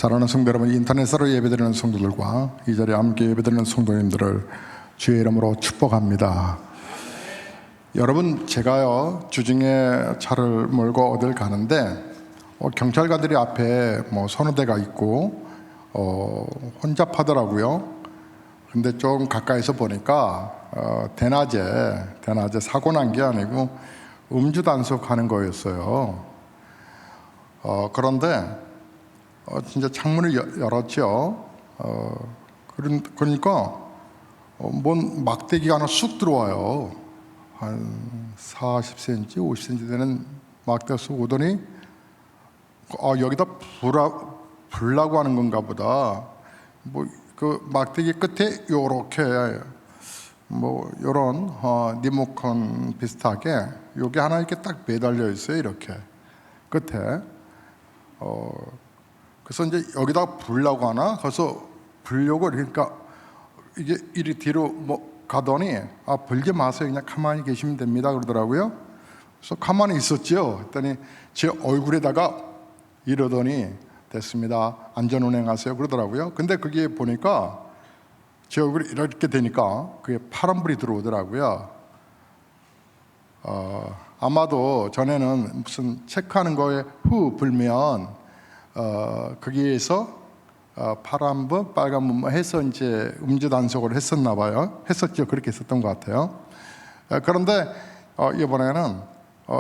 사랑하는 성도 여러분, 인터넷으로 예배드리는 성도들과 이 자리에 함께 예배드리는 성도님들을 주의 이름으로 축복합니다. 여러분, 제가요 주중에 차를 몰고 어딜 가는데 경찰관들이 앞에 선호대가 있고 혼잡하더라고요. 근데 좀 가까이서 보니까 대낮에 사고 난 게 아니고 음주 단속하는 거였어요. 그런데 진짜 창문을 열었죠. 그러니까 뭔 막대기가 하나 쑥 들어와요. 한 40cm, 50cm 되는 막대가 쑥 오더니 여기다 불라고 하는 건가 보다. 그 막대기 끝에 요렇게 요런 리모컨 비슷하게 요게 하나 이렇게 딱 매달려 있어요. 이렇게 끝에. 그래서 이제 여기다 불라고 하나? 그래서 불려고 그러니까 이게 이리 뒤로 가더니 불지 마세요. 그냥 가만히 계시면 됩니다. 그러더라고요. 그래서 가만히 있었죠. 그랬더니 제 얼굴에다가 이러더니 됐습니다. 안전운행하세요. 그러더라고요. 근데 그게 보니까 제 얼굴이 이렇게 되니까 그게 파란불이 들어오더라고요. 아마도 전에는 무슨 체크하는 거에 후 불면 거기에서 파란불, 빨간불 해서 이제 음주 단속을 했었나 봐요. 했었죠. 그렇게 했었던 것 같아요. 그런데 이번에는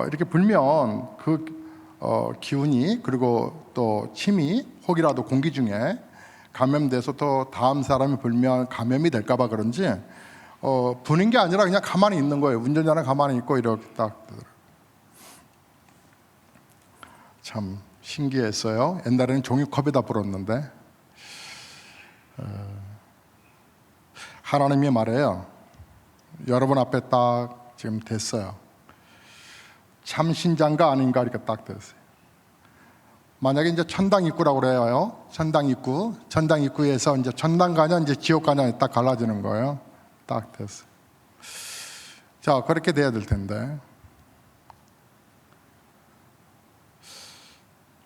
이렇게 불면 그 기운이 그리고 또 침이 혹이라도 공기 중에 감염돼서 또 다음 사람이 불면 감염이 될까 봐 그런지 부는 게 아니라 그냥 가만히 있는 거예요. 운전자는 가만히 있고 이렇게 딱. 참 신기했어요. 옛날에는 종이컵에다 불었는데 하나님이 말해요. 여러분 앞에 딱 지금 됐어요. 참 신자인가 아닌가 이렇게 딱 됐어요. 만약에 이제 천당 입구라고 그래요. 천당 입구에서 이제 천당 가냐 이제 지옥 가냐 딱 갈라지는 거예요. 딱 됐어요. 자, 그렇게 돼야 될 텐데.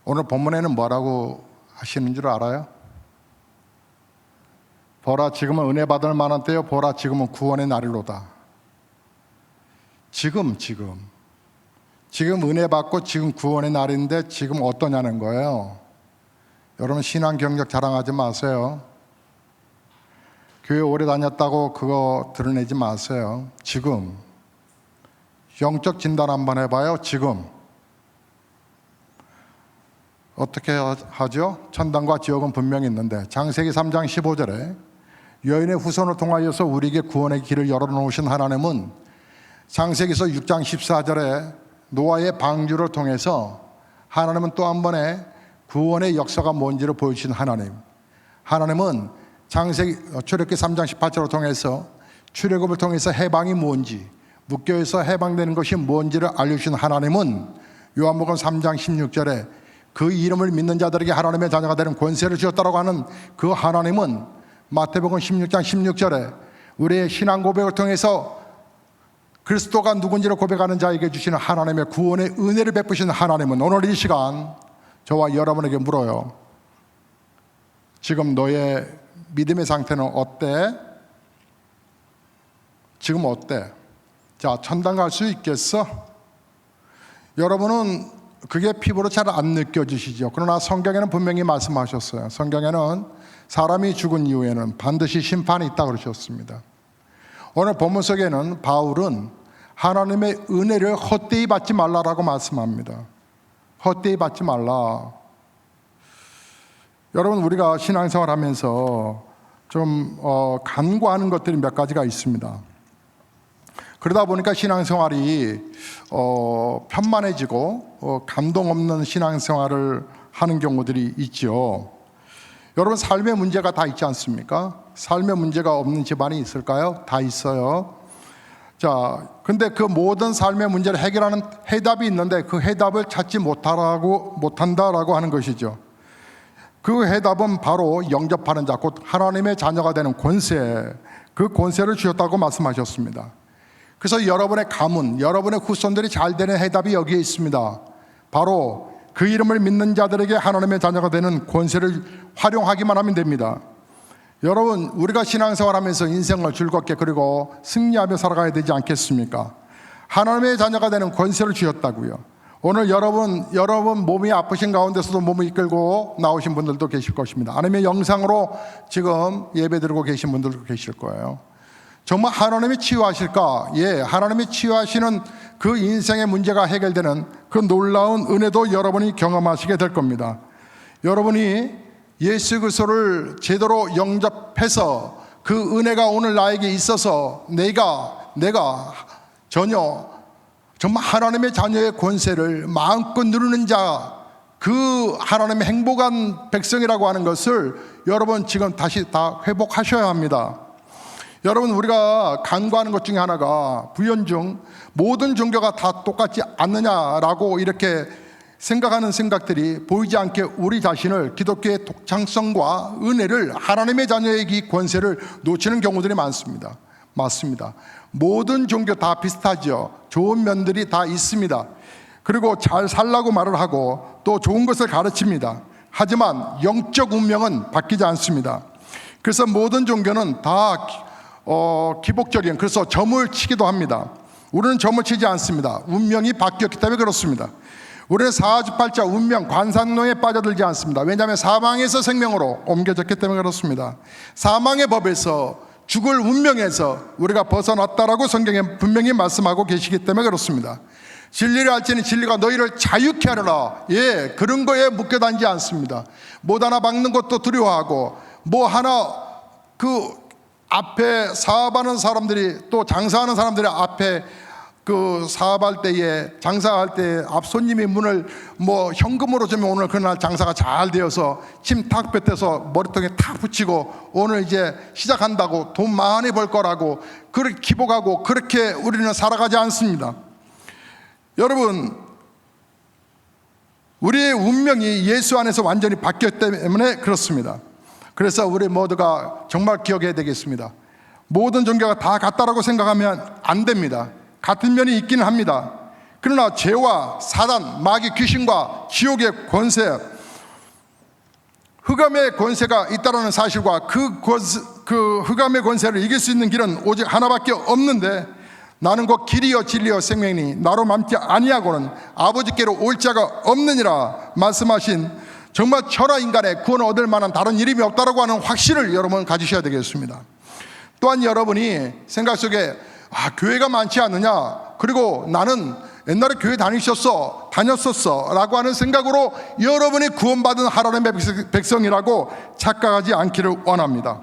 오늘 본문에는 뭐라고 하시는 줄 알아요? 보라, 지금은 은혜 받을 만한 때요. 보라, 지금은 구원의 날이로다. 지금 은혜 받고 지금 구원의 날인데 지금 어떠냐는 거예요. 여러분, 신앙 경력 자랑하지 마세요. 교회 오래 다녔다고 그거 드러내지 마세요. 지금 영적 진단 한번 해봐요. 지금 어떻게 하죠? 천당과 지옥은 분명히 있는데 창세기 3장 15절에 여인의 후손을 통하여서 우리에게 구원의 길을 열어놓으신 하나님은 창세기서 6장 14절에 노아의 방주를 통해서 하나님은 또 한 번의 구원의 역사가 뭔지를 보여주신 하나님은 출애굽기 3장 18절을 통해서 출애굽을 통해서 해방이 뭔지 묶여서 해방되는 것이 뭔지를 알려주신 하나님은 요한복음 3장 16절에 그 이름을 믿는 자들에게 하나님의 자녀가 되는 권세를 주셨다고 하는 그 하나님은 마태복음 16장 16절에 우리의 신앙 고백을 통해서 그리스도가 누군지를 고백하는 자에게 주시는 하나님의 구원의 은혜를 베푸시는 하나님은 오늘 이 시간 저와 여러분에게 물어요. 지금 너의 믿음의 상태는 어때? 지금 어때? 자, 천당 갈 수 있겠어? 여러분은 그게 피부로 잘 안 느껴지시죠. 그러나 성경에는 분명히 말씀하셨어요. 성경에는 사람이 죽은 이후에는 반드시 심판이 있다고 그러셨습니다. 오늘 본문 속에는 바울은 하나님의 은혜를 헛되이 받지 말라라고 말씀합니다. 헛되이 받지 말라. 여러분, 우리가 신앙생활 하면서 좀 간과하는 것들이 몇 가지가 있습니다. 그러다 보니까 신앙생활이 편만해지고 감동 없는 신앙생활을 하는 경우들이 있죠. 여러분, 삶의 문제가 다 있지 않습니까? 삶의 문제가 없는 집안이 있을까요? 다 있어요. 자, 근데 그 모든 삶의 문제를 해결하는 해답이 있는데 그 해답을 찾지 못한다라고 하는 것이죠. 그 해답은 바로 영접하는 자, 곧 하나님의 자녀가 되는 권세, 그 권세를 주셨다고 말씀하셨습니다. 그래서 여러분의 가문, 여러분의 후손들이 잘 되는 해답이 여기에 있습니다. 바로 그 이름을 믿는 자들에게 하나님의 자녀가 되는 권세를 활용하기만 하면 됩니다. 여러분, 우리가 신앙생활하면서 인생을 즐겁게 그리고 승리하며 살아가야 되지 않겠습니까? 하나님의 자녀가 되는 권세를 주셨다고요. 오늘 여러분 몸이 아프신 가운데서도 몸을 이끌고 나오신 분들도 계실 것입니다. 아니면 영상으로 지금 예배드리고 계신 분들도 계실 거예요. 정말 하나님이 치유하실까? 예, 하나님이 치유하시는 그 인생의 문제가 해결되는 그 놀라운 은혜도 여러분이 경험하시게 될 겁니다. 여러분이 예수 그리스도를 제대로 영접해서 그 은혜가 오늘 나에게 있어서 내가 전혀 정말 하나님의 자녀의 권세를 마음껏 누리는 자, 그 하나님의 행복한 백성이라고 하는 것을 여러분 지금 다시 다 회복하셔야 합니다. 여러분, 우리가 간과하는 것 중에 하나가 불연중 모든 종교가 다 똑같지 않느냐라고 이렇게 생각하는 생각들이 보이지 않게 우리 자신을 기독교의 독창성과 은혜를, 하나님의 자녀의 이 권세를 놓치는 경우들이 많습니다. 맞습니다. 모든 종교 다 비슷하죠. 좋은 면들이 다 있습니다. 그리고 잘 살라고 말을 하고 또 좋은 것을 가르칩니다. 하지만 영적 운명은 바뀌지 않습니다. 그래서 모든 종교는 다 기복적인, 그래서 점을 치기도 합니다. 우리는 점을 치지 않습니다. 운명이 바뀌었기 때문에 그렇습니다. 우리는 사주팔자 운명 관상론에 빠져들지 않습니다. 왜냐하면 사망에서 생명으로 옮겨졌기 때문에 그렇습니다. 사망의 법에서, 죽을 운명에서 우리가 벗어났다라고 성경에 분명히 말씀하고 계시기 때문에 그렇습니다. 진리를 알지니 진리가 너희를 자유케 하리라. 예, 그런 거에 묶여다니지 않습니다. 못 하나 박는 것도 두려워하고, 뭐 하나 그 앞에 사업하는 사람들이, 또 장사하는 사람들이 앞에 그 사업할 때에, 장사할 때 앞 손님이 문을 뭐 현금으로 주면 오늘 그날 장사가 잘 되어서 침 탁 뱉어서 머리통에 탁 붙이고 오늘 이제 시작한다고 돈 많이 벌 거라고 그렇게 기복하고, 그렇게 우리는 살아가지 않습니다. 여러분, 우리의 운명이 예수 안에서 완전히 바뀌었기 때문에 그렇습니다. 그래서 우리 모두가 정말 기억해야 되겠습니다. 모든 종교가 다 같다라고 생각하면 안 됩니다. 같은 면이 있기는 합니다. 그러나 죄와 사단, 마귀, 귀신과 지옥의 권세, 흑암의 권세가 있다는 사실과 그 흑암의 권세를 이길 수 있는 길은 오직 하나밖에 없는데, 나는 곧 길이요 진리요 생명이니 나로 맘지 아니하고는 아버지께로 올 자가 없느니라 말씀하신, 정말 천하 인간의 구원을 얻을 만한 다른 이름이 없다라고 하는 확신을 여러분 가지셔야 되겠습니다. 또한 여러분이 생각 속에 교회가 많지 않느냐, 그리고 나는 옛날에 교회 다녔었어 라고 하는 생각으로 여러분이 구원받은 하나님의 백성이라고 착각하지 않기를 원합니다.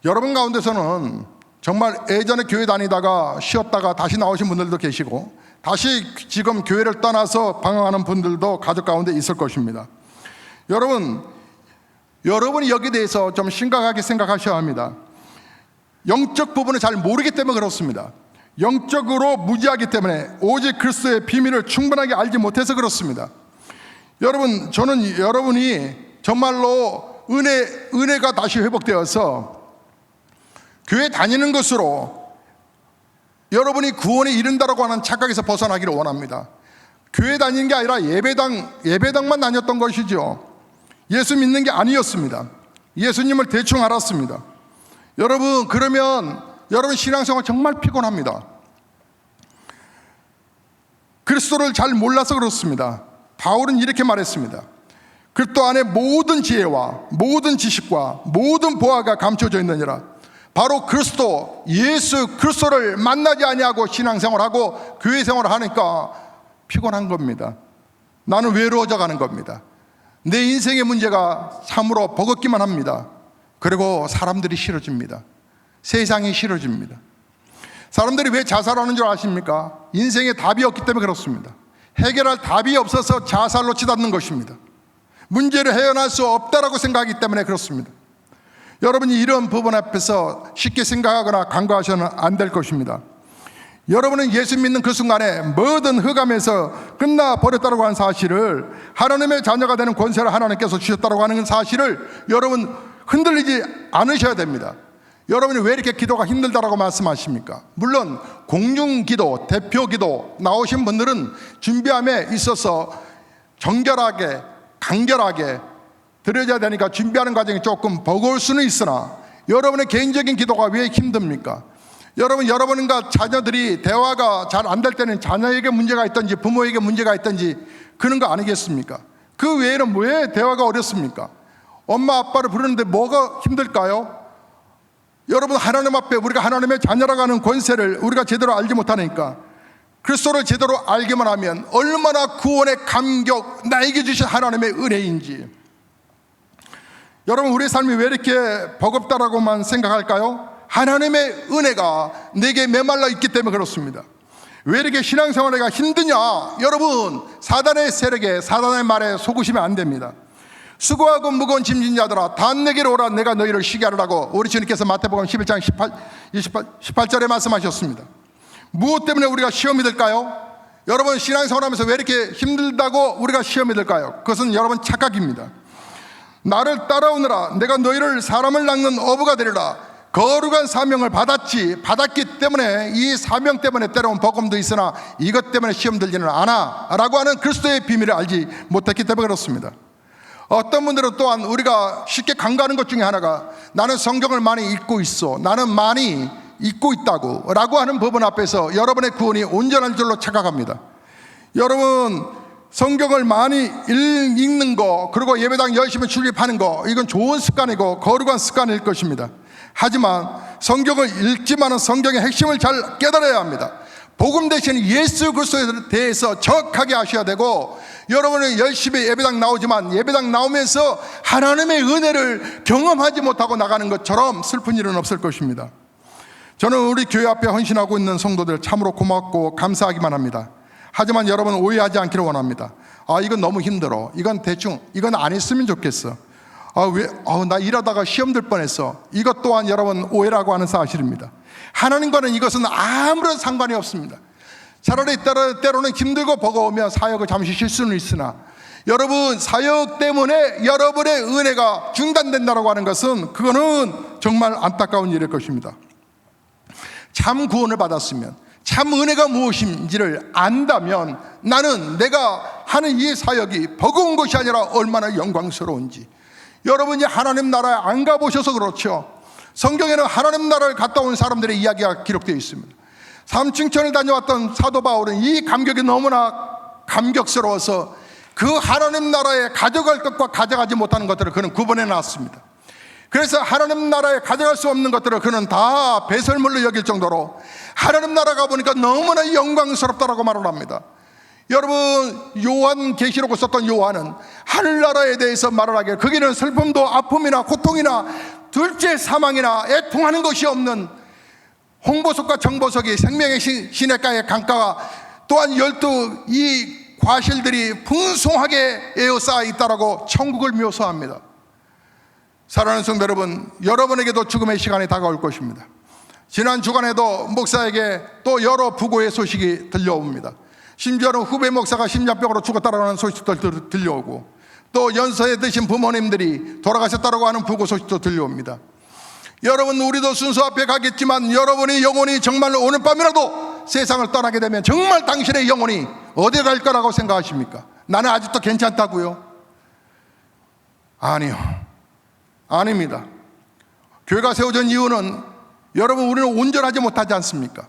여러분 가운데서는 정말 예전에 교회 다니다가 쉬었다가 다시 나오신 분들도 계시고, 다시 지금 교회를 떠나서 방황하는 분들도 가족 가운데 있을 것입니다. 여러분이 여기에 대해서 좀 심각하게 생각하셔야 합니다. 영적 부분을 잘 모르기 때문에 그렇습니다. 영적으로 무지하기 때문에, 오직 그리스도의 비밀을 충분하게 알지 못해서 그렇습니다. 여러분, 저는 여러분이 정말로 은혜가 다시 회복되어서 교회 다니는 것으로 여러분이 구원에 이른다라고 하는 착각에서 벗어나기를 원합니다. 교회 다니는 게 아니라 예배당만 다녔던 것이죠. 예수 믿는 게 아니었습니다. 예수님을 대충 알았습니다. 여러분, 그러면 여러분 신앙생활 정말 피곤합니다. 그리스도를 잘 몰라서 그렇습니다. 바울은 이렇게 말했습니다. 그리스도 안에 모든 지혜와 모든 지식과 모든 보화가 감춰져 있느니라. 바로 그리스도, 예수 그리스도를 만나지 아니하고 신앙생활하고 교회생활을 하니까 피곤한 겁니다. 나는 외로워져 가는 겁니다. 내 인생의 문제가 참으로 버겁기만 합니다. 그리고 사람들이 싫어집니다. 세상이 싫어집니다. 사람들이 왜 자살하는 줄 아십니까? 인생에 답이 없기 때문에 그렇습니다. 해결할 답이 없어서 자살로 치닫는 것입니다. 문제를 헤어날 수 없다라고 생각하기 때문에 그렇습니다. 여러분이 이런 부분 앞에서 쉽게 생각하거나 간과하셔는 안 될 것입니다. 여러분은 예수 믿는 그 순간에 모든 흑암에서 끝나버렸다고 하는 사실을, 하나님의 자녀가 되는 권세를 하나님께서 주셨다고 하는 사실을 여러분 흔들리지 않으셔야 됩니다. 여러분이 왜 이렇게 기도가 힘들다라고 말씀하십니까? 물론 공중기도, 대표기도 나오신 분들은 준비함에 있어서 정결하게 간결하게 드려져야 되니까 준비하는 과정이 조금 버거울 수는 있으나 여러분의 개인적인 기도가 왜 힘듭니까? 여러분과 자녀들이 대화가 잘 안 될 때는 자녀에게 문제가 있든지 부모에게 문제가 있든지 그런 거 아니겠습니까? 그 외에는 왜 대화가 어렵습니까? 엄마 아빠를 부르는데 뭐가 힘들까요? 여러분, 하나님 앞에 우리가 하나님의 자녀라고 하는 권세를 우리가 제대로 알지 못하니까, 그리스도를 제대로 알기만 하면 얼마나 구원의 감격, 나에게 주신 하나님의 은혜인지. 여러분, 우리의 삶이 왜 이렇게 버겁다라고만 생각할까요? 하나님의 은혜가 내게 메말라 있기 때문에 그렇습니다. 왜 이렇게 신앙생활가 힘드냐? 여러분, 사단의 세력에, 사단의 말에 속으시면 안 됩니다. 수고하고 무거운 짐진 자들아 다 내게로 오라, 내가 너희를 쉬게 하리라고 우리 주님께서 마태복음 11장 18절에 말씀하셨습니다. 무엇 때문에 우리가 시험이 들까요? 여러분, 신앙생활하면서 왜 이렇게 힘들다고 우리가 시험이 들까요? 그것은 여러분 착각입니다. 나를 따라오느라 내가 너희를 사람을 낚는 어부가 되리라. 거룩한 사명을 받았기 때문에, 이 사명 때문에 때로는 버금도 있으나 이것 때문에 시험 들지는 않아 라고 하는 그리스도의 비밀을 알지 못했기 때문에 그렇습니다. 어떤 분들은 또한 우리가 쉽게 간과하는 것 중에 하나가, 나는 성경을 많이 읽고 있어, 나는 많이 읽고 있다고 라고 하는 부분 앞에서 여러분의 구원이 온전한 줄로 착각합니다. 여러분, 성경을 많이 읽는 거, 그리고 예배당 열심히 출입하는 거, 이건 좋은 습관이고 거룩한 습관일 것입니다. 하지만 성경을 읽지만은 성경의 핵심을 잘 깨달아야 합니다. 복음 대신 예수 그리스도에 대해서 정확하게 아셔야 되고, 여러분은 열심히 예배당 나오지만 예배당 나오면서 하나님의 은혜를 경험하지 못하고 나가는 것처럼 슬픈 일은 없을 것입니다. 저는 우리 교회 앞에 헌신하고 있는 성도들 참으로 고맙고 감사하기만 합니다. 하지만 여러분, 오해하지 않기를 원합니다. 이건 너무 힘들어, 이건 대충, 이건 안 했으면 좋겠어, 나 일하다가 시험 들 뻔했어, 이것 또한 여러분 오해라고 하는 사실입니다. 하나님과는 이것은 아무런 상관이 없습니다. 차라리 때로는 힘들고 버거우면 사역을 잠시 쉴 수는 있으나, 여러분, 사역 때문에 여러분의 은혜가 중단된다고 하는 것은, 그거는 정말 안타까운 일일 것입니다. 참 구원을 받았으면, 참 은혜가 무엇인지를 안다면, 나는 내가 하는 이 사역이 버거운 것이 아니라 얼마나 영광스러운지. 여러분이 하나님 나라에 안 가보셔서 그렇죠. 성경에는 하나님 나라를 갔다 온 사람들의 이야기가 기록되어 있습니다. 삼층천을 다녀왔던 사도 바울은 이 감격이 너무나 감격스러워서 그 하나님 나라에 가져갈 것과 가져가지 못하는 것들을 그는 구분해 놨습니다. 그래서 하나님 나라에 가져갈 수 없는 것들을 그는 다 배설물로 여길 정도로 하나님 나라 가보니까 너무나 영광스럽다라고 말을 합니다. 여러분, 요한계시록을 썼던 요한은 하늘나라에 대해서 말을 하기에, 거기는 슬픔도 아픔이나 고통이나 둘째 사망이나 애통하는 것이 없는, 홍보석과 정보석이 생명의 시냇가의 강가가 또한 12이 과실들이 풍성하게 에워싸여 있다라고 천국을 묘사합니다. 사랑하는 성도 여러분, 여러분에게도 죽음의 시간이 다가올 것입니다. 지난 주간에도 목사에게 또 여러 부고의 소식이 들려옵니다. 심지어는 후배 목사가 심장병으로 죽었다라는 소식도 들려오고, 또 연세에 드신 부모님들이 돌아가셨다고 하는 부고 소식도 들려옵니다. 여러분, 우리도 순서 앞에 가겠지만 여러분의 영혼이 정말 오늘 밤이라도 세상을 떠나게 되면 정말 당신의 영혼이 어디 갈 거라고 생각하십니까? 나는 아직도 괜찮다고요? 아니요, 아닙니다. 교회가 세워진 이유는, 여러분, 우리는 온전하지 못하지 않습니까?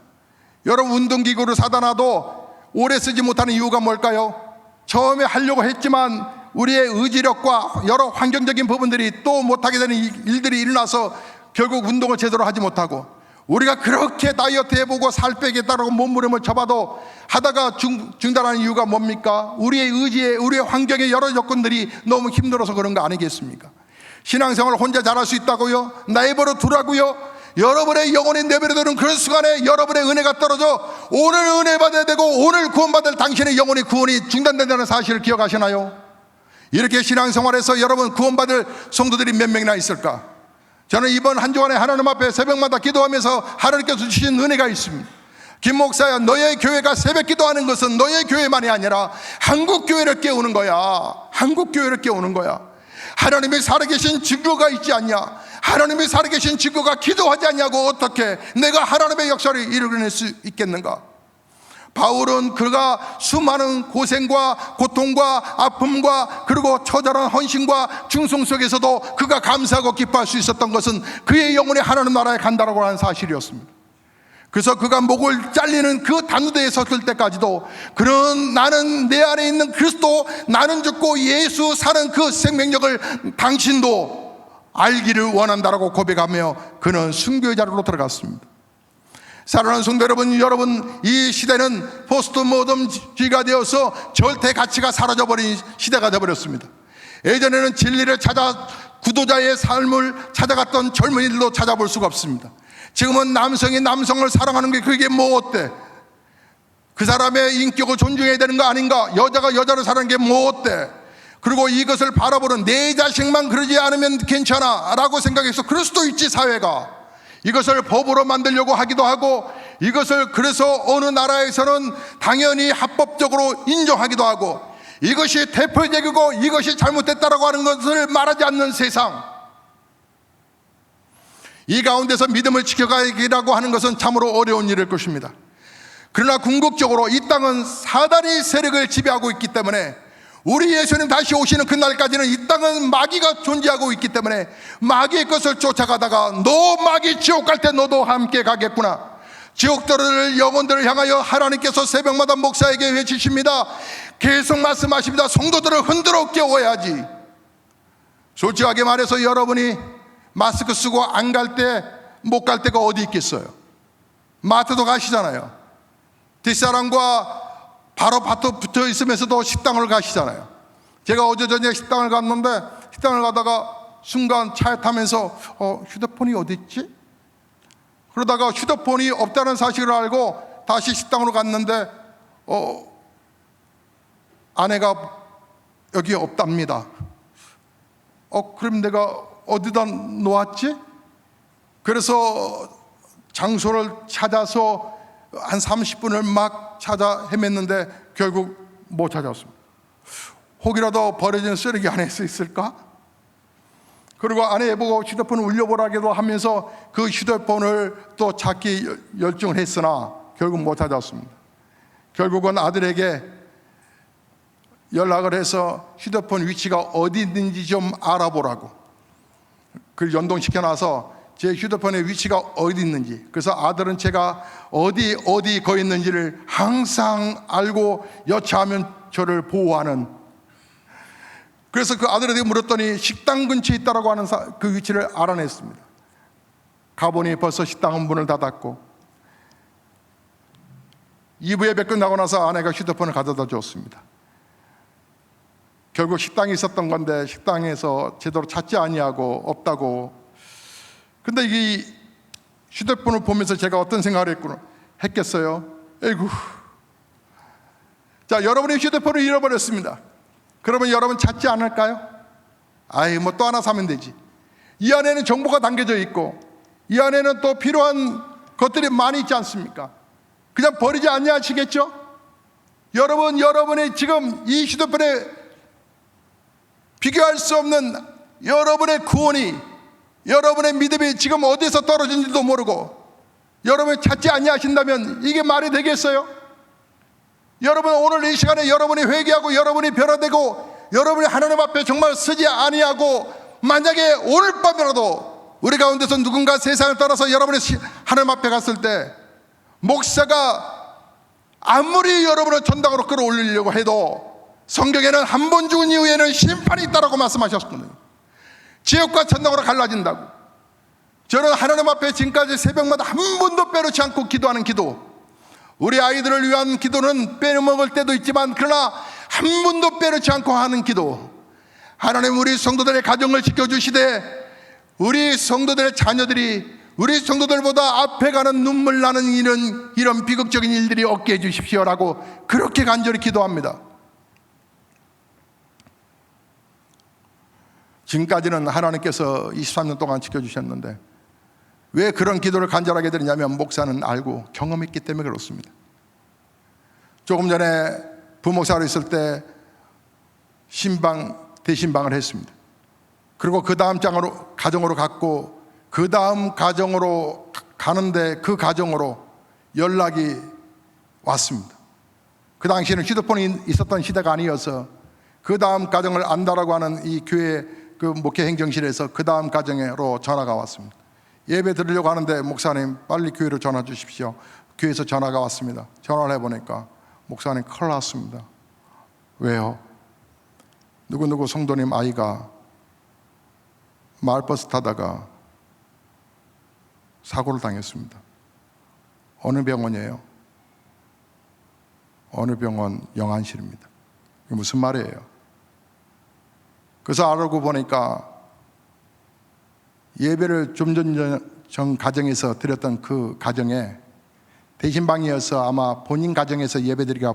여러분, 운동기구를 사다 놔도 오래 쓰지 못하는 이유가 뭘까요? 처음에 하려고 했지만 우리의 의지력과 여러 환경적인 부분들이 또 못하게 되는 일들이 일어나서 결국 운동을 제대로 하지 못하고, 우리가 그렇게 다이어트 해보고 살 빼겠다고 몸부림을 쳐봐도 하다가 중단하는 이유가 뭡니까? 우리의 의지에, 우리의 환경의 여러 조건들이 너무 힘들어서 그런 거 아니겠습니까? 신앙생활을 혼자 잘할 수 있다고요? 나의 버릇 두라고요? 여러분의 영혼이 내버려두는 그런 순간에 여러분의 은혜가 떨어져 오늘 은혜 받아야 되고 오늘 구원받을 당신의 영혼이 구원이 중단된다는 사실을 기억하시나요? 이렇게 신앙생활에서 여러분 구원받을 성도들이 몇 명이나 있을까? 저는 이번 한 주간에 하나님 앞에 새벽마다 기도하면서 하나님께서 주신 은혜가 있습니다. 김 목사야, 너의 교회가 새벽 기도하는 것은 너의 교회만이 아니라 한국 교회를 깨우는 거야. 한국 교회를 깨우는 거야. 하나님이 살아계신 증거가 있지 않냐? 하나님이 살아계신 증거가 기도하지 않냐고 어떻게 내가 하나님의 역사를 이루어낼 수 있겠는가? 바울은 그가 수많은 고생과 고통과 아픔과 그리고 처절한 헌신과 충성 속에서도 그가 감사하고 기뻐할 수 있었던 것은 그의 영혼이 하나님 나라에 간다라고 하는 사실이었습니다. 그래서 그가 목을 잘리는 그 단우대에 섰을 때까지도 그는 나는 내 안에 있는 그리스도, 나는 죽고 예수 사는 그 생명력을 당신도 알기를 원한다라고 고백하며 그는 순교의 자리로 들어갔습니다. 사랑하는 성도 여러분, 이 시대는 포스트 모덤지가 되어서 절대 가치가 사라져버린 시대가 되어버렸습니다. 예전에는 진리를 찾아 구도자의 삶을 찾아갔던 젊은이들도 찾아볼 수가 없습니다. 지금은 남성이 남성을 사랑하는 게 그게 뭐 어때? 그 사람의 인격을 존중해야 되는 거 아닌가? 여자가 여자를 사랑하는 게 뭐 어때? 그리고 이것을 바라보는 내 자식만 그러지 않으면 괜찮아 라고 생각해서 그럴 수도 있지. 사회가 이것을 법으로 만들려고 하기도 하고, 이것을 그래서 어느 나라에서는 당연히 합법적으로 인정하기도 하고, 이것이 대표적이고 이것이 잘못됐다라고 하는 것을 말하지 않는 세상, 이 가운데서 믿음을 지켜가기라고 하는 것은 참으로 어려운 일일 것입니다. 그러나 궁극적으로 이 땅은 사단이 세력을 지배하고 있기 때문에, 우리 예수님 다시 오시는 그날까지는 이 땅은 마귀가 존재하고 있기 때문에 마귀의 것을 쫓아가다가 너 마귀 지옥 갈 때 너도 함께 가겠구나, 지옥들을 영혼들을 향하여 하나님께서 새벽마다 목사에게 외치십니다. 계속 말씀하십니다. 성도들을 흔들어 깨워야지. 솔직하게 말해서 여러분이 마스크 쓰고 안 갈 때, 못 갈 때가 어디 있겠어요? 마트도 가시잖아요. 뒷사람과 바로 밭에 붙어 있으면서도 식당을 가시잖아요. 제가 어제 저녁에 식당을 갔는데, 식당을 가다가 순간 차에 타면서 휴대폰이 어디 있지? 그러다가 휴대폰이 없다는 사실을 알고 다시 식당으로 갔는데 아내가 여기 없답니다. 그럼 내가 어디다 놓았지? 그래서 장소를 찾아서 한 30분을 막 찾아 헤맸는데 결국 못 찾았습니다. 혹이라도 버려진 쓰레기 안에 있을까? 그리고 아내 보고 휴대폰을 울려보라기도 하면서 그 휴대폰을 또 찾기 열중을 했으나 결국 못 찾았습니다. 결국은 아들에게 연락을 해서 휴대폰 위치가 어디 있는지 좀 알아보라고 그걸 연동시켜놔서 제 휴대폰의 위치가 어디 있는지, 그래서 아들은 제가 어디 거 있는지를 항상 알고 여차하면 저를 보호하는, 그래서 그 아들에게 물었더니 식당 근처에 있다라고 하는 그 위치를 알아냈습니다. 가보니 벌써 식당은 문을 닫았고, 2부 예배 끝나고 나서 아내가 휴대폰을 가져다 줬습니다. 결국 식당에 있었던 건데 식당에서 제대로 찾지 아니하고 없다고. 근데 이 휴대폰을 보면서 제가 어떤 생각을 했겠어요? 에이구. 자, 여러분이 휴대폰을 잃어버렸습니다. 그러면 여러분 찾지 않을까요? 뭐 또 하나 사면 되지. 이 안에는 정보가 담겨져 있고 이 안에는 또 필요한 것들이 많이 있지 않습니까? 그냥 버리지 아니하시겠죠? 여러분의 지금 이 휴대폰에 비교할 수 없는 여러분의 구원이, 여러분의 믿음이 지금 어디서 떨어진지도 모르고 여러분이 찾지 아니하신다면 이게 말이 되겠어요? 여러분, 오늘 이 시간에 여러분이 회개하고 여러분이 변화되고 여러분이 하나님 앞에 정말 서지 아니하고, 만약에 오늘 밤이라도 우리 가운데서 누군가 세상을 떠나서 여러분이 하나님 앞에 갔을 때, 목사가 아무리 여러분을 천당으로 끌어올리려고 해도 성경에는 한 번 죽은 이후에는 심판이 있다라고 말씀하셨거든요. 지옥과 천당으로 갈라진다고. 저는 하나님 앞에 지금까지 새벽마다 한 번도 빼놓지 않고 기도하는 기도, 우리 아이들을 위한 기도는 빼먹을 때도 있지만 그러나 한 번도 빼놓지 않고 하는 기도, 하나님 우리 성도들의 가정을 지켜주시되 우리 성도들의 자녀들이 우리 성도들보다 앞에 가는 눈물 나는 이런 비극적인 일들이 없게 해주십시오라고 그렇게 간절히 기도합니다. 지금까지는 하나님께서 23년 동안 지켜주셨는데 왜 그런 기도를 간절하게 드리냐면, 목사는 알고 경험했기 때문에 그렇습니다. 조금 전에 부목사로 있을 때 대신방을 했습니다. 그리고 그 다음 가정으로 갔고, 그 다음 가정으로 가는데 그 가정으로 연락이 왔습니다. 그 당시에는 휴대폰이 있었던 시대가 아니어서 그 다음 가정을 안다라고 하는 이 교회 그 목회 행정실에서 그 다음 가정으로 전화가 왔습니다. 예배 드리려고 하는데 목사님 빨리 교회로 전화 주십시오. 교회에서 전화가 왔습니다. 전화를 해보니까 목사님 큰일 났습니다. 왜요? 누구누구 성도님 아이가 마을버스 타다가 사고를 당했습니다. 어느 병원이에요? 어느 병원? 영안실입니다. 이게 무슨 말이에요? 그래서 알고 보니까 예배를 좀 전 가정에서 드렸던 그 가정에 대신방이어서 아마 본인 가정에서 예배드리기가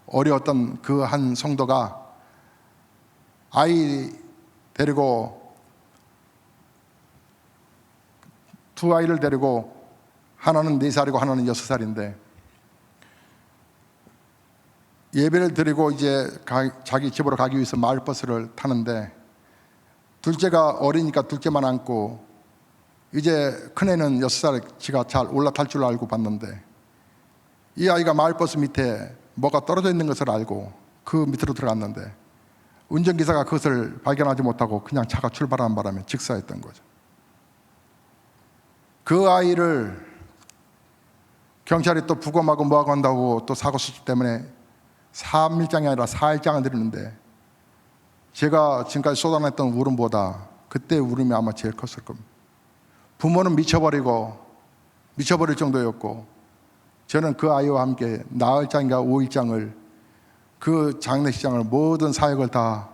어려웠던 그 한 성도가 아이 데리고 두 아이를 데리고 하나는 4살이고 하나는 6살인데 예배를 드리고 이제 자기 집으로 가기 위해서 마을버스를 타는데 둘째가 어리니까 둘째만 안고 이제 큰애는 6살 지가 잘 올라탈 줄 알고 봤는데 이 아이가 마을버스 밑에 뭐가 떨어져 있는 것을 알고 그 밑으로 들어갔는데 운전기사가 그것을 발견하지 못하고 그냥 차가 출발하는 바람에 직사했던 거죠. 그 아이를 경찰이 또 부검하고 뭐하고 한다고 또 사고 수습 때문에 3일장이 아니라 4일장을 드리는데 제가 지금까지 쏟아냈던 울음보다 그때 울음이 아마 제일 컸을 겁니다. 부모는 미쳐버릴 정도였고 저는 그 아이와 함께 나흘장인가 5일장을 그 장례식장을 모든 사역을 다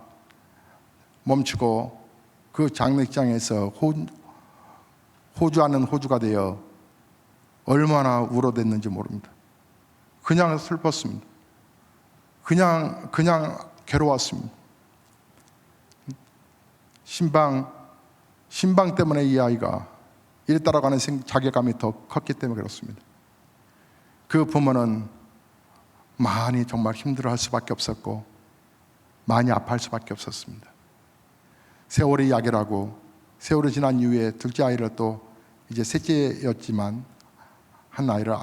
멈추고 그 장례식장에서 호주 아는 호주가 되어 얼마나 울어댔는지 모릅니다. 그냥 슬펐습니다. 그냥 괴로웠습니다. 신방 때문에 이 아이가 이랬다라고 하는 자괴감이 더 컸기 때문에 그렇습니다. 그 부모는 많이 정말 힘들어할 수밖에 없었고 많이 아파할 수밖에 없었습니다. 세월이 약이라고 세월이 지난 이후에 둘째 아이를 또 이제 셋째였지만 한 아이를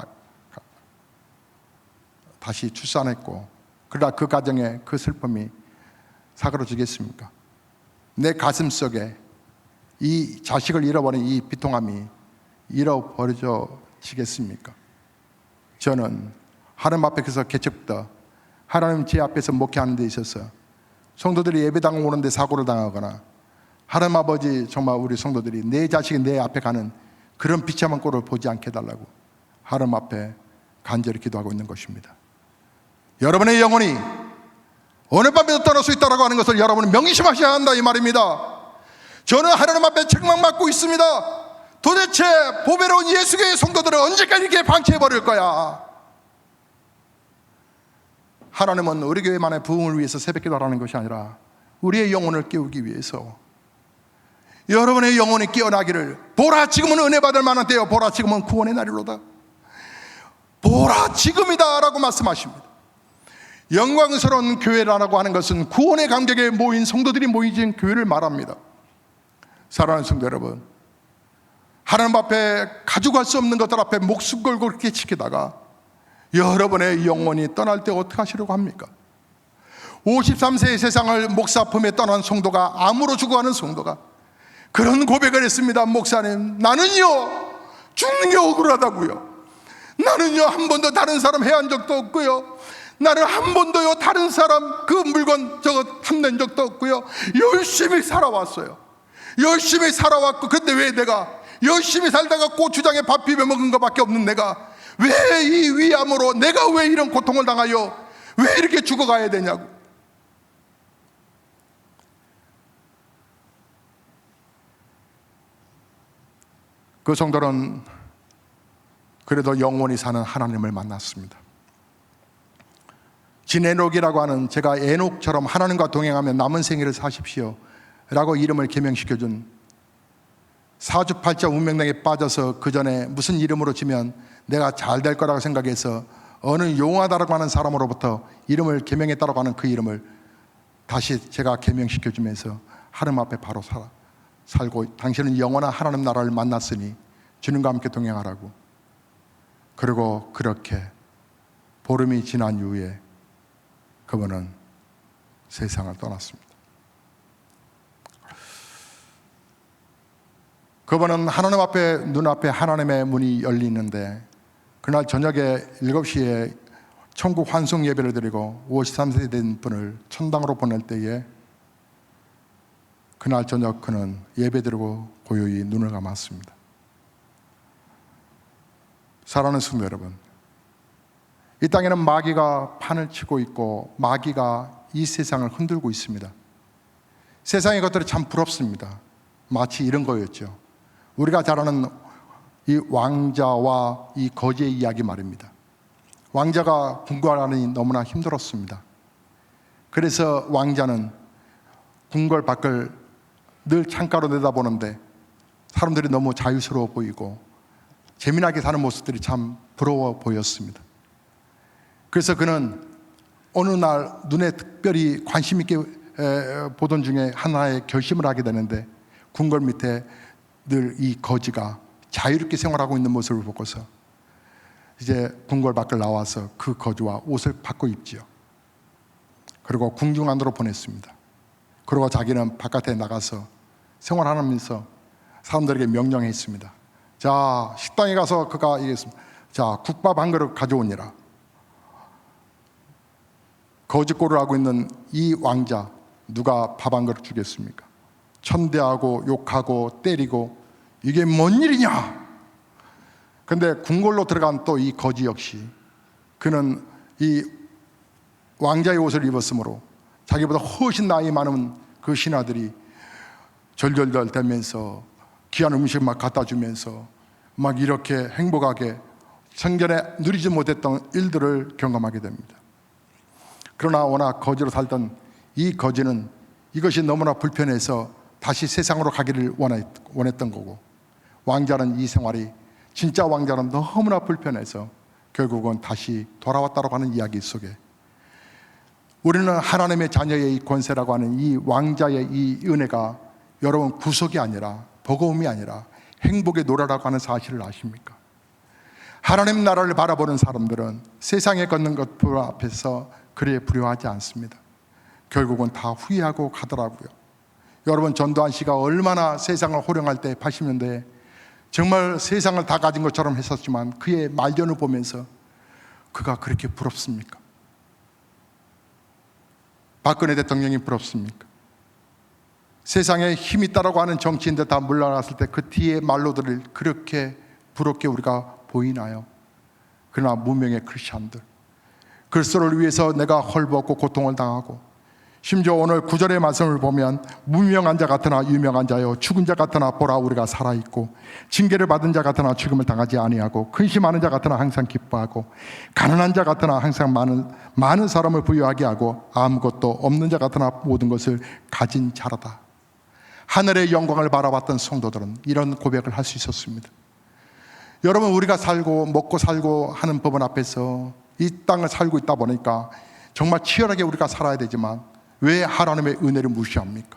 다시 출산했고 그러나 그 가정에 그 슬픔이 사그러지겠습니까? 내 가슴 속에 이 자식을 잃어버린 이 비통함이 잃어버려지겠습니까? 저는 하나님 앞에서 개척부터 하나님 제 앞에서 목회하는 데 있어서 성도들이 예배당 오는데 사고를 당하거나 하나님 아버지 정말 우리 성도들이 내 자식이 내 앞에 가는 그런 비참한 꼴을 보지 않게 해달라고 하나님 앞에 간절히 기도하고 있는 것입니다. 여러분의 영혼이 어느 밤에도 떠날 수 있다고 하는 것을 여러분은 명심하셔야 한다 이 말입니다. 저는 하나님 앞에 책망받고 있습니다. 도대체 보배로운 예수교의 성도들을 언제까지 이렇게 방치해버릴 거야? 하나님은 우리 교회만의 부흥을 위해서 새벽기도하라는 것이 아니라 우리의 영혼을 깨우기 위해서 여러분의 영혼이 깨어나기를 보라 지금은 은혜 받을 만한 때요 보라 지금은 구원의 날이로다 보라 지금이다 라고 말씀하십니다. 영광스러운 교회라고 하는 것은 구원의 감격에 모인 성도들이 모이진 교회를 말합니다. 사랑하는 성도 여러분, 하나님 앞에 가져갈 수 없는 것들 앞에 목숨 걸고 그렇게 지키다가 여러분의 영혼이 떠날 때 어떻게 하시려고 합니까? 53세의 세상을 목사 품에 떠난 성도가 암으로 죽어가는 성도가 그런 고백을 했습니다. 목사님, 나는요 죽는 게 억울하다고요. 나는요 한 번도 다른 사람 해한 적도 없고요. 나는 한 번도요 다른 사람 그 물건 저거 탐낸 적도 없고요. 열심히 살아왔어요. 열심히 살아왔고 근데 왜 내가 열심히 살다가 고추장에 밥 비벼 먹은 것밖에 없는 내가 왜 이 위암으로 내가 왜 이런 고통을 당하여 왜 이렇게 죽어가야 되냐고. 그 성도는 그래도 영원히 사는 하나님을 만났습니다. 진에녹이라고 하는 제가 에녹처럼 하나님과 동행하며 남은 생애를 사십시오 라고 이름을 개명시켜준 사주팔자 운명량에 빠져서 그 전에 무슨 이름으로 지면 내가 잘 될 거라고 생각해서 어느 용하다라고 하는 사람으로부터 이름을 개명했다라고 하는 그 이름을 다시 제가 개명시켜주면서 하나님 앞에 바로 살고 당신은 영원한 하나님 나라를 만났으니 주님과 함께 동행하라고. 그리고 그렇게 보름이 지난 이후에 그분은 세상을 떠났습니다. 그분은 하나님 앞에, 눈앞에 하나님의 문이 열리는데 그날 저녁에 7시에 천국 환송 예배를 드리고 53세 된 분을 천당으로 보낼 때에 그날 저녁 그는 예배 드리고 고요히 눈을 감았습니다. 사랑하는 성도 여러분, 이 땅에는 마귀가 판을 치고 있고 마귀가 이 세상을 흔들고 있습니다. 세상의 것들이 참 부럽습니다. 마치 이런 거였죠. 우리가 잘 아는 이 왕자와 이 거지의 이야기 말입니다. 왕자가 궁궐하니 너무나 힘들었습니다. 그래서 왕자는 궁궐 밖을 늘 창가로 내다보는데 사람들이 너무 자유스러워 보이고 재미나게 사는 모습들이 참 부러워 보였습니다. 그래서 그는 어느 날 눈에 특별히 관심 있게 보던 중에 하나의 결심을 하게 되는데 궁궐 밑에 늘 이 거지가 자유롭게 생활하고 있는 모습을 보고서 이제 궁궐 밖을 나와서 그 거지와 옷을 바꿔 입지요. 그리고 궁중 안으로 보냈습니다. 그리고 자기는 바깥에 나가서 생활하면서 사람들에게 명령했습니다. 자, 식당에 가서 그가 얘기했습니다. 자, 국밥 한 그릇 가져오니라. 거짓골을 하고 있는 이 왕자 누가 밥 한 그릇 주겠습니까? 천대하고 욕하고 때리고 이게 뭔 일이냐? 근데 궁궐로 들어간 또 이 거지 역시 그는 이 왕자의 옷을 입었으므로 자기보다 훨씬 나이 많은 그 신하들이 절절절 대면서 귀한 음식 막 갖다 주면서 막 이렇게 행복하게 생전에 누리지 못했던 일들을 경험하게 됩니다. 그러나 워낙 거지로 살던 이 거지는 이것이 너무나 불편해서 다시 세상으로 가기를 원했던 거고, 왕자는 이 생활이, 진짜 왕자는 너무나 불편해서 결국은 다시 돌아왔다고 하는 이야기 속에 우리는 하나님의 자녀의 이 권세라고 하는 이 왕자의 이 은혜가 여러분 구속이 아니라, 버거움이 아니라 행복의 노래라고 하는 사실을 아십니까? 하나님 나라를 바라보는 사람들은 세상에 걷는 것들 앞에서 그리 두려워하지 않습니다. 결국은 다 후회하고 가더라고요. 여러분, 전두환 씨가 얼마나 세상을 호령할 때 80년대에 정말 세상을 다 가진 것처럼 했었지만 그의 말년을 보면서 그가 그렇게 부럽습니까? 박근혜 대통령이 부럽습니까? 세상에 힘이 있다라고 하는 정치인들 다 물러났을 때 그 뒤에 말로들을 그렇게 부럽게 우리가 보이나요? 그러나 무명의 크리스찬들, 그리스도를 위해서 내가 헐벗고 고통을 당하고, 심지어 오늘 9절의 말씀을 보면 무명한 자 같으나 유명한 자요, 죽은 자 같으나 보라 우리가 살아있고, 징계를 받은 자 같으나 죽음을 당하지 아니하고, 근심하는 자 같으나 항상 기뻐하고, 가난한 자 같으나 항상 많은 사람을 부유하게 하고, 아무것도 없는 자 같으나 모든 것을 가진 자라다. 하늘의 영광을 바라봤던 성도들은 이런 고백을 할 수 있었습니다. 여러분, 우리가 살고 먹고 살고 하는 법은 앞에서 이 땅을 살고 있다 보니까 정말 치열하게 우리가 살아야 되지만 왜 하나님의 은혜를 무시합니까?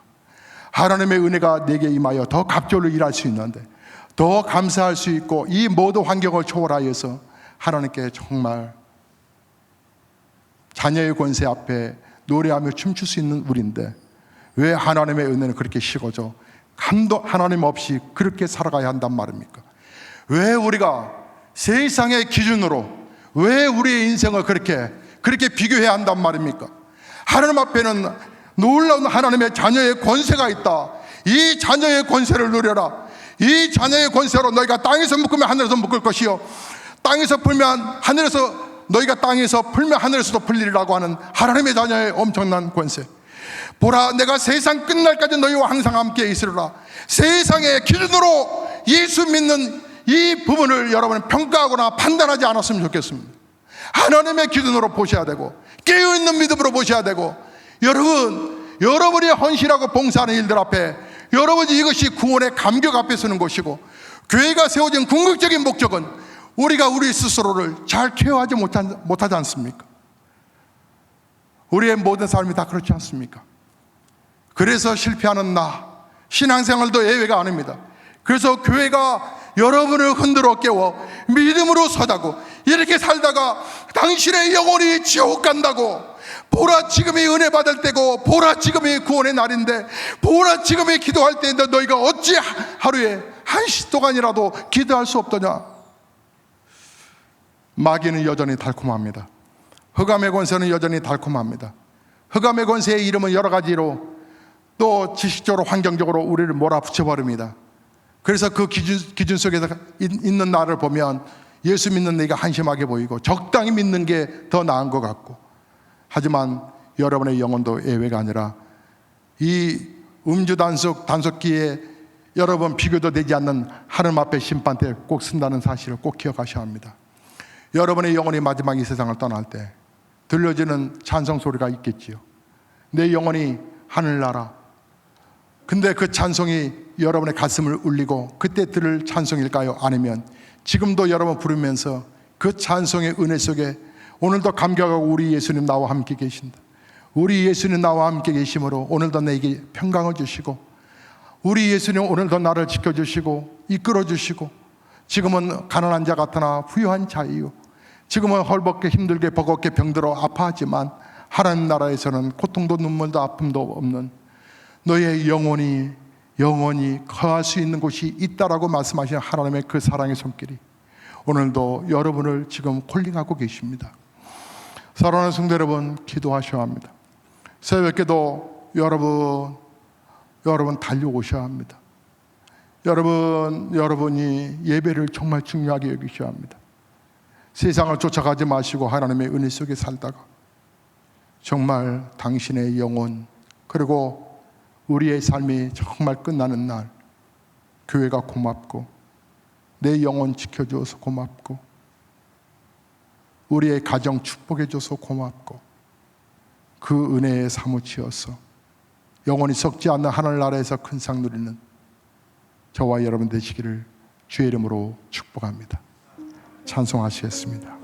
하나님의 은혜가 내게 임하여 더 갑절로 일할 수 있는데, 더 감사할 수 있고, 이 모든 환경을 초월하여서 하나님께 정말 자녀의 권세 앞에 노래하며 춤출 수 있는 우리인데 왜 하나님의 은혜는 그렇게 식어져 하나님 없이 그렇게 살아가야 한단 말입니까? 왜 우리가 세상의 기준으로 왜 우리의 인생을 그렇게 비교해야 한단 말입니까? 하나님 앞에는 놀라운 하나님의 자녀의 권세가 있다. 이 자녀의 권세를 누려라. 이 자녀의 권세로 너희가 땅에서 묶으면 하늘에서 묶을 것이요, 땅에서 풀면 하늘에서, 너희가 땅에서 풀면 하늘에서도 풀리리라고 하는 하나님의 자녀의 엄청난 권세. 보라, 내가 세상 끝날까지 너희와 항상 함께 있으리라. 세상의 기준으로 예수 믿는 이 부분을 여러분은 평가하거나 판단하지 않았으면 좋겠습니다. 하나님의 기준으로 보셔야 되고, 깨어있는 믿음으로 보셔야 되고, 여러분이 헌신하고 봉사하는 일들 앞에 여러분이 이것이 구원의 감격 앞에 서는 것이고, 교회가 세워진 궁극적인 목적은 우리가 우리 스스로를 잘 케어하지 못하지 않습니까? 우리의 모든 삶이 다 그렇지 않습니까? 그래서 실패하는 신앙생활도 예외가 아닙니다. 그래서 교회가 여러분을 흔들어 깨워 믿음으로 서자고, 이렇게 살다가 당신의 영혼이 지옥 간다고, 보라, 지금이 은혜 받을 때고, 보라, 지금이 구원의 날인데, 보라, 지금이 기도할 때인데 너희가 어찌 하루에 1시 동안이라도 기도할 수 없더냐. 마귀는 여전히 달콤합니다. 흑암의 권세는 여전히 달콤합니다. 흑암의 권세의 이름은 여러 가지로 또 지식적으로, 환경적으로 우리를 몰아붙여 버립니다. 그래서 그 기준 속에서 있는 나를 보면 예수 믿는 내가 한심하게 보이고 적당히 믿는 게 더 나은 것 같고, 하지만 여러분의 영혼도 예외가 아니라 이 음주 단속기에 여러분 비교도 되지 않는 하나님 앞에 심판대에 꼭 쓴다는 사실을 꼭 기억하셔야 합니다. 여러분의 영혼이 마지막 이 세상을 떠날 때 들려지는 찬송 소리가 있겠지요. 내 영혼이 하늘나라. 근데 그 찬송이 여러분의 가슴을 울리고 그때 들을 찬송일까요? 아니면 지금도 여러분 부르면서 그 찬송의 은혜 속에 오늘도 감격하고 우리 예수님 나와 함께 계신다, 우리 예수님 나와 함께 계심으로 오늘도 내게 평강을 주시고, 우리 예수님 오늘도 나를 지켜주시고 이끌어주시고, 지금은 가난한 자 같으나 부유한 자이요, 지금은 헐벗게 힘들게 버겁게 병들어 아파하지만 하나님 나라에서는 고통도 눈물도 아픔도 없는 너의 영혼이 거할 수 있는 곳이 있다라고 말씀하시는 하나님의 그 사랑의 손길이 오늘도 여러분을 지금 콜링하고 계십니다. 사랑하는 성도 여러분, 기도하셔야 합니다. 새벽에도 여러분 달려오셔야 합니다. 여러분이 예배를 정말 중요하게 여기셔야 합니다. 세상을 쫓아가지 마시고 하나님의 은혜 속에 살다가 정말 당신의 영혼, 그리고 우리의 삶이 정말 끝나는 날 교회가 고맙고, 내 영혼 지켜줘서 고맙고, 우리의 가정 축복해줘서 고맙고, 그 은혜에 사무치어서 영원히 썩지 않는 하늘나라에서 큰 상 누리는 저와 여러분 되시기를 주의 이름으로 축복합니다. 찬송하시겠습니다.